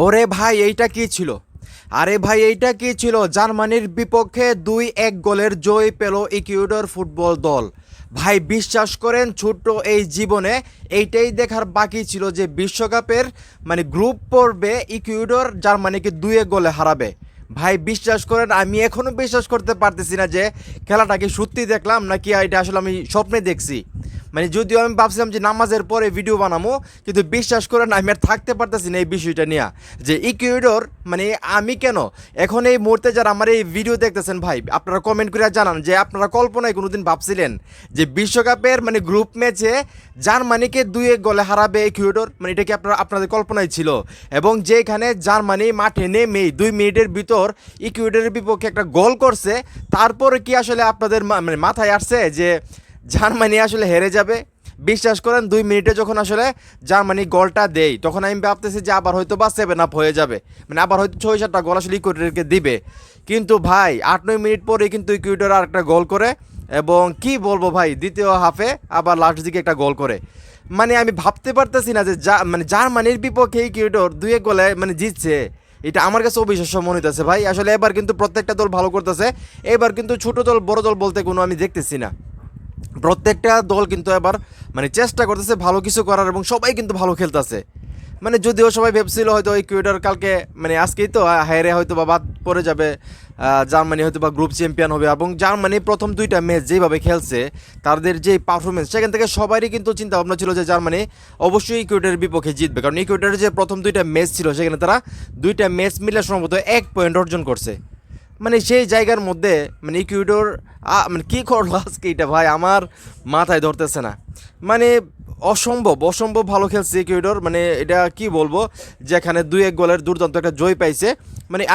ওরে ভাই এইটা কি ছিল? আরে ভাই এইটা কি ছিল? জার্মানির বিপক্ষে 2-1 গোলের জয় পেল ইকুয়েডর ফুটবল দল। ভাই বিশ্বাস করেন ছোট্ট এই জীবনে এইটাই দেখার বাকি ছিল যে বিশ্বকাপের গ্রুপ পর্বে ইকুয়েডর জার্মানিকে 2-1 গোলে হারাবে। ভাই বিশ্বাস করেন আমি এখনও বিশ্বাস করতে পারতেছি না যে খেলাটাকে সত্যি দেখলাম নাকি এটা আসলে আমি স্বপ্নে দেখছি। যদিও আমি ভাবছিলাম যে নামাজের পরে ভিডিও বানাবো, কিন্তু বিশ্বাস করেন আমি আর থাকতে পারতেছি না এই বিষয়টা নিয়ে যে ইকুয়েডর আমি কেন এখন এই মুহূর্তে যারা আমার এই ভিডিও দেখতেছেন ভাই আপনারা কমেন্ট করে জানান যে আপনারা কল্পনায় কোনোদিন ভাবছিলেন যে বিশ্বকাপের গ্রুপ ম্যাচে জার্মানিকে 2-1 গোলে হারাবে ইকুয়েডর? এটা কি আপনাদের কল্পনায় ছিল? এবং যেখানে জার্মানি মাঠে নেমেই 2 মিনিটের ভিতর ইকুয়েডরের বিপক্ষে একটা গোল করছে, তারপরে কি আসলে আপনাদের মাথায় আসছে যে জার্মানি আসলে হেরে যাবে? বিশ্বাস করেন 2 মিনিটে যখন আসলে জার্মানি গোলটা দেয় তখন আমি ভাবতেছি যে আবার হয়তো বা 7-up হয়ে যাবে, আবার হয়তো 6-7টা গোল আসলে ইকুয়েডরকে দিবে। কিন্তু ভাই 8-9 মিনিট পরে কিন্তু ইকুয়েডর আর একটা গোল করে, এবং কি বলবো ভাই দ্বিতীয় হাফে আবার লাস্ট দিকে একটা গোল করে। আমি ভাবতে পারতেছি না যে জার্মানির বিপক্ষে ইকুয়েডর 2-1 গোলে জিতছে। এটা আমার কাছে অবিশ্বাস্য মনে হইতেছে ভাই। আসলে এবার কিন্তু প্রত্যেকটা দল ভালো করতেছে। এবার কিন্তু ছোট দল বড় দল বলতে কোনো আমি দেখতেছি না। প্রত্যেকটা দল কিন্তু এবার চেষ্টা করতেছে ভালো কিছু করার, এবং সবাই কিন্তু ভালো খেলতেছে। যদিও সবাই ভেবছিল হয়তো ইকুয়েডর কালকে আজকেই তো হারে হয়তো বা বাদ পড়ে যাবে, জার্মানি হয়তো বা গ্রুপ চ্যাম্পিয়ন হবে। এবং জার্মানি প্রথম 2টা ম্যাচ যেভাবে খেলছে, তাদের যে পারফরমেন্স, সেখান থেকে সবারই কিন্তু চিন্তা ভাবনা ছিল যে জার্মানি অবশ্যই ইকুয়েডরের বিপক্ষে জিতবে, কারণ ইকুয়েডরের যে প্রথম 2টা ম্যাচ ছিল সেখানে তারা 2টা ম্যাচ মিলে সম্ভবত 1 পয়েন্ট অর্জন করছে। সেই জায়গার মধ্যে ইকুয়েডর কী করলো আজকে, এটা ভাই আমার মাথায় ধরতেছে না। অসম্ভব ভালো খেলছে ইকুয়েডর। এটা কি বলবো, যেখানে 2-1 গোলের দুর্দান্ত একটা জয় পাইছে।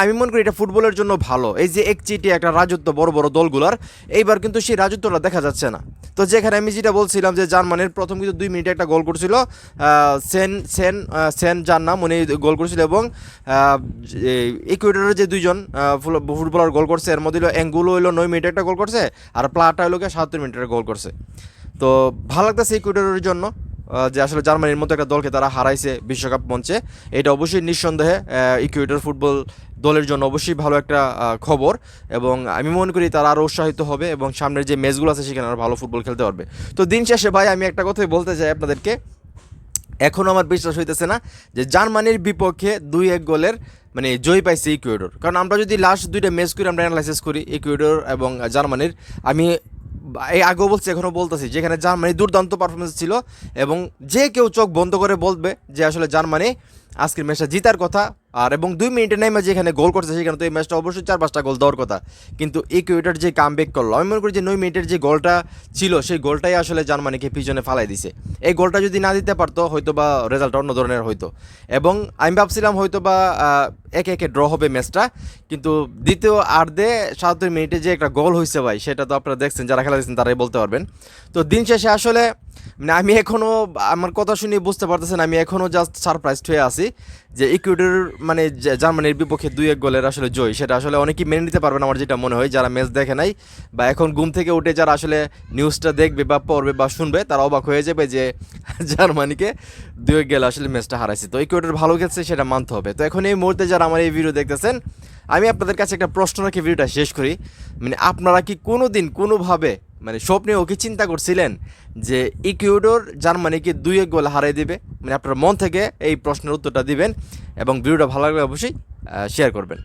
আমি মনে করি এটা ফুটবলের জন্য ভালো। এই যে একচিটি একটা রাজত্ব বড় বড় দলগুলোর, এইবার কিন্তু সেই রাজত্বটা দেখা যাচ্ছে না। তো যেখানে আমি যেটা বলছিলাম যে জার্মানির প্রথম কিন্তু 2 মিনিটে একটা গোল করছিল, সেন যার নাম উনি গোল করছিল, এবং ইকুয়েডরের যে 2জন ফুটবলার গোল করছে, এর মধ্যে অ্যাঙ্গুলো হইলো 9 মিনিটে একটা গোল করছে, আর প্লাটা হইলো 77 মিনিটের গোল করছে। তো ভালো লাগতেছে ইকুয়েডরের জন্য যে আসলে জার্মানির মতো একটা দলকে তারা হারাইছে বিশ্বকাপ মঞ্চে। এটা অবশ্যই নিঃসন্দেহে ইকুয়েডর ফুটবল দলের জন্য অবশ্যই ভালো একটা খবর, এবং আমি মনে করি তারা আরও উৎসাহিত হবে এবং সামনের যে ম্যাচগুলো আছে সেখানে আরও ভালো ফুটবল খেলতে পারবে। তো দিন শেষে ভাই আমি একটা কথাই বলতে চাই আপনাদেরকে, এখনও আমার বিশ্বাস হইতেছে না যে জার্মানির বিপক্ষে 2-1 গোলের জয় পাইছে ইকুয়েডর। কারণ আমরা যদি লাস্ট 2টা ম্যাচ করে আমরা অ্যানালাইসিস করি ইকুয়েডর এবং জার্মানির, আমি এই আগেও বলছি এখনও বলতেছি, যেখানে জার্মানি দুর্দান্ত পারফরমেন্স ছিল, এবং যে কেউ চোখ বন্ধ করে বলবে যে আসলে জার্মানি আজকের ম্যাচটা জিতার কথা। এবং 2 মিনিটে নেমে যেখানে গোল করছে সেখানে তো এই ম্যাচটা অবশ্যই 4-5টা গোল দেওয়ার কথা। কিন্তু ইকুয়েডর যে কামব্যাক করলো, আমি মনে করি যে 9 মিনিটের যে গোলটা ছিল সেই গোলটাই আসলে জার্মানিকে পিছনে ফালাই দিছে। এই গোলটা যদি না দিতে পারতো হয়তো বা রেজাল্টটা অন্য ধরনের হইতো, এবং আমি ভাবছিলাম হয়তো বা 1-1 ড্র হবে ম্যাচটা। কিন্তু দ্বিতীয় আর্ধে 77 মিনিটে যে একটা গোল হয়েছে ভাই, সেটা তো আপনারা দেখছেন, যারা খেলা দেখছেন তারাই বলতে পারবেন। তো দিন শেষে আসলে আমি এখনও আমার কথা শুনে বুঝতে পারতেছেন, আমি এখনও জাস্ট সারপ্রাইজড হয়ে আছি যে ইকুয়েডর জার্মানির বিপক্ষে 2-1 গোলের আসলে জয়, সেটা আসলে অনেকেই মেনে নিতে পারবেন আমার যেটা মনে হয়, যারা ম্যাচ দেখে নাই বা এখন ঘুম থেকে উঠে যারা আসলে নিউজটা দেখবে বা পড়বে বা শুনবে, তারা অবাক হয়ে যাবে যে জার্মানিকে 2-1 গোলে আসলে ম্যাচটা হারাইছে। তো ইকুয়েডর ভালো খেলছে সেটা মানতে হবে। তো এখন এই মুহূর্তে যারা আমার এই ভিডিও দেখতেছেন, আমি আপনাদের কাছে একটা প্রশ্ন রেখে ভিডিওটা শেষ করি। আপনারা কি কোনো দিন কোনোভাবে স্বপ্নেও কি চিন্তা করছিলেন যে ইকুয়েডর জার্মানিকে 2-1 গোল হারিয়ে দিবে? আপনার মন থেকে এই প্রশ্নের উত্তরটা দিবেন, এবং ভিডিওটা ভালো লাগলে অবশ্যই শেয়ার করবেন।